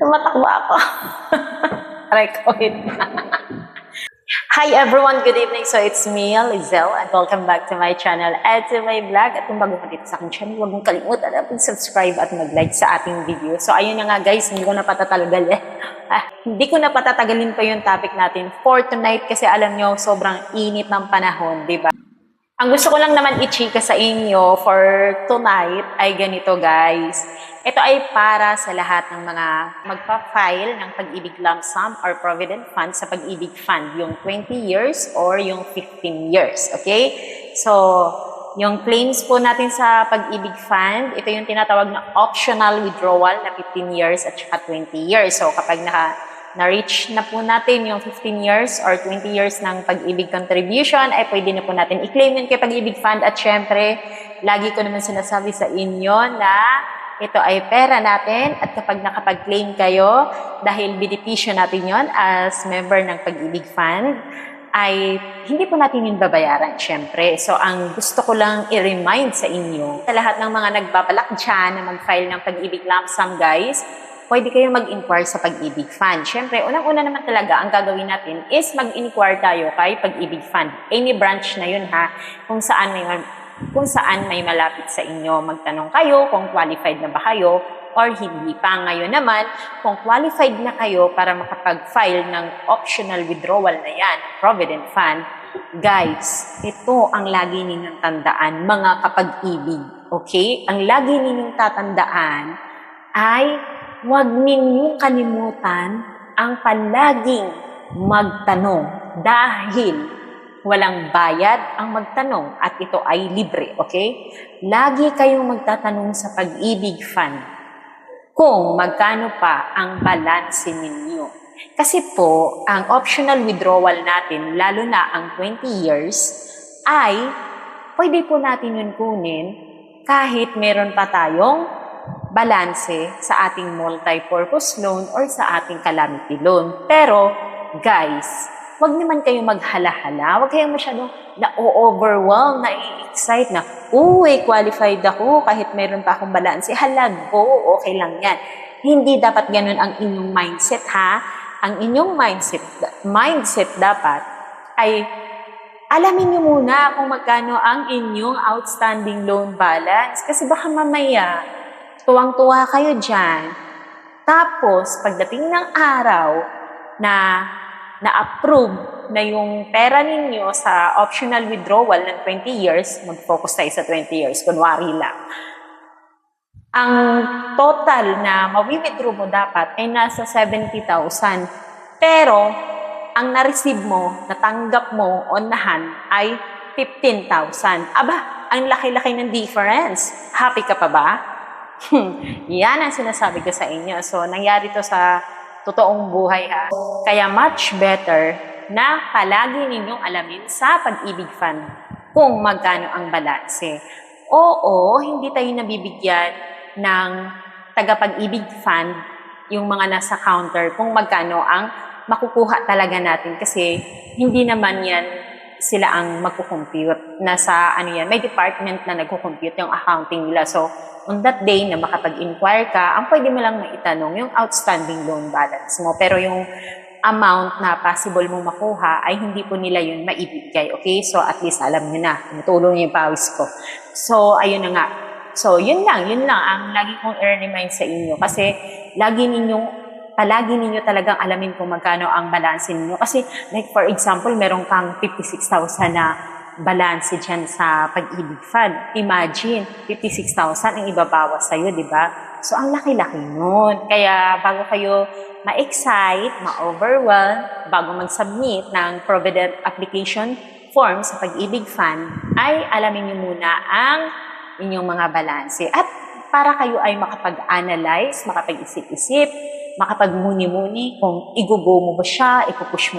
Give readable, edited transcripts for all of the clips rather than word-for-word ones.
Tumatakbo ako. Aray ko, wait. Hi everyone, good evening. So it's me, Lizelle, and welcome back to my channel and to my vlog. At kung bago ka dito sa aking channel, huwag mong kalimutan na mag-subscribe at mag-like sa ating video. So ayun na nga guys, hindi ko na patatagal hindi ko na patatagalin pa yung topic natin for tonight kasi alam nyo, sobrang init ng panahon, di ba? Ang gusto ko lang naman i-chika sa inyo for tonight ay ganito guys. Ito ay para sa lahat ng mga magpa-file ng Pag-ibig Lump Sum or Provident Fund sa Pag-ibig Fund, yung 20 years or yung 15 years, okay? So, yung claims po natin sa Pag-ibig Fund, ito yung tinatawag na optional withdrawal na 15 years at saka 20 years. So, kapag na-reach na po natin yung 15 years or 20 years ng Pag-ibig contribution, ay pwede na po natin i-claim yun kay Pag-ibig Fund. At syempre, lagi ko naman sinasabi sa inyo na ito ay pera natin at kapag nakapag-claim kayo, dahil benepisyo natin yon as member ng Pag-ibig Fund, ay hindi po natin yun babayaran, syempre. So, ang gusto ko lang i-remind sa inyo, sa lahat ng mga nagbabalak dyan na mag-file ng Pag-ibig Lump Sum, guys, pwede kayong mag-inquire sa Pag-ibig Fund. Siyempre, unang-una naman talaga, ang gagawin natin is mag-inquire tayo kay Pag-ibig Fund. Any branch na yun ha, kung saan may malapit sa inyo. Magtanong kayo kung qualified na ba kayo or hindi pa. Ngayon naman, kung qualified na kayo para makapag-file ng optional withdrawal na yan, Provident Fund, guys, ito ang lagi ninyong tandaan, mga kapag-ibig. Okay? Ang lagi ninyong tatandaan ay huwag ninyong kalimutan ang palaging magtanong dahil walang bayad ang magtanong at ito ay libre, okay? Lagi kayong magtatanong sa Pag-ibig Fund kung magkano pa ang balanse ninyo. Kasi po, ang optional withdrawal natin, lalo na ang 20 years, ay pwede po natin yun kunin kahit meron pa tayong balanse sa ating multi-purpose loan or sa ating calamity loan. Pero, guys, wag naman kayong maghala-hala. Wag kayong masyadong na-overwhelm, na-excite na, uy, qualified ako kahit meron pa akong balanse. Halago, okay lang yan. Hindi dapat ganun ang inyong mindset, ha? Ang inyong mindset dapat ay alamin nyo muna kung magkano ang inyong outstanding loan balance. Kasi baka mamaya, tuwang-tuwa kayo dyan. Tapos, pagdating ng araw na na-approve na yung pera ninyo sa optional withdrawal ng 20 years, mag-focus tayo sa 20 years, kunwari lang. Ang total na mawi-withdraw mo dapat ay nasa 70,000. Pero, ang na-receive mo, natanggap mo on hand ay 15,000. Aba, ang laki-laki ng difference. Happy ka pa ba? Yan ang sinasabi ko sa inyo. So, nangyari to sa totoong buhay ha. Kaya much better na palagi ninyong alamin sa Pag-ibig Fund kung magkano ang balanse. Oo, hindi tayo nabibigyan ng taga-Pag-ibig Fund yung mga nasa counter kung magkano ang makukuha talaga natin kasi hindi naman yan sila ang magkukompute. Nasa may department na nagkukompute yung accounting nila. So, on that day na makapag-inquire ka, ang pwede mo lang maitanong yung outstanding loan balance mo. Pero yung amount na possible mo makuha ay hindi po nila yun maibigay. Okay? So, at least alam nyo na. Tumutulong yung pawis ko. So, ayun na nga. So, yun lang ang lagi kong i-remind sa inyo. Kasi, palagi ninyo talagang alamin kung magkano ang balanse ninyo. Kasi, like for example, meron kang 56,000 na balanse dyan sa Pag-ibig Fund. Imagine, 56,000 ang ibabawas sa'yo, di ba? So, ang laki-laki nun. Kaya, bago kayo ma-excite, ma-overwhelm, bago mag-submit ng Provident Application Form sa Pag-ibig Fund, ay alamin niyo muna ang inyong mga balanse. At para kayo ay makapag-analyze, makapag-isip-isip, makapag-muni-muni kung i-go mo ba siya, ipupush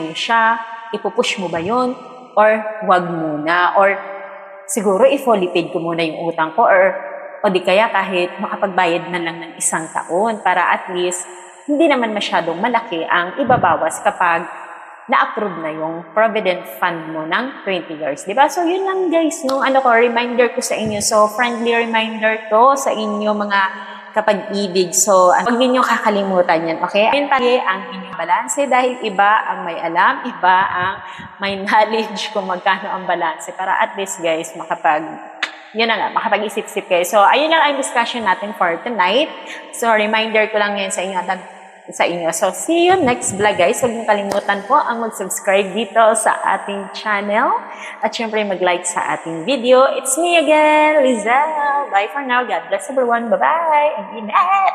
mo ba yun, or wag muna, or siguro i-fully paid ko muna yung utang ko, o di kaya kahit makapagbayad na lang ng 1 taon para at least hindi naman masyadong malaki ang ibabawas kapag na-approve na yung Provident Fund mo ng 20 years. Diba? So, yun lang guys, reminder ko sa inyo. So, friendly reminder to sa inyo mga kapag-ibig. So, huwag ninyo kakalimutan yan, okay? Ayun palagi ang inyong balanse dahil iba ang may alam, iba ang may knowledge kung magkano ang balanse para at least guys, yun na nga, makapag-isip-isip kayo. So, ayun lang ang discussion natin for tonight. So, reminder ko lang yan sa inyo. So, see you next vlog guys. Huwag niyo kalimutan po ang mag-subscribe dito sa ating channel. At syempre mag-like sa ating video. It's me again, Lizelle. Bye for now. God bless everyone. Bye-bye. And ingat!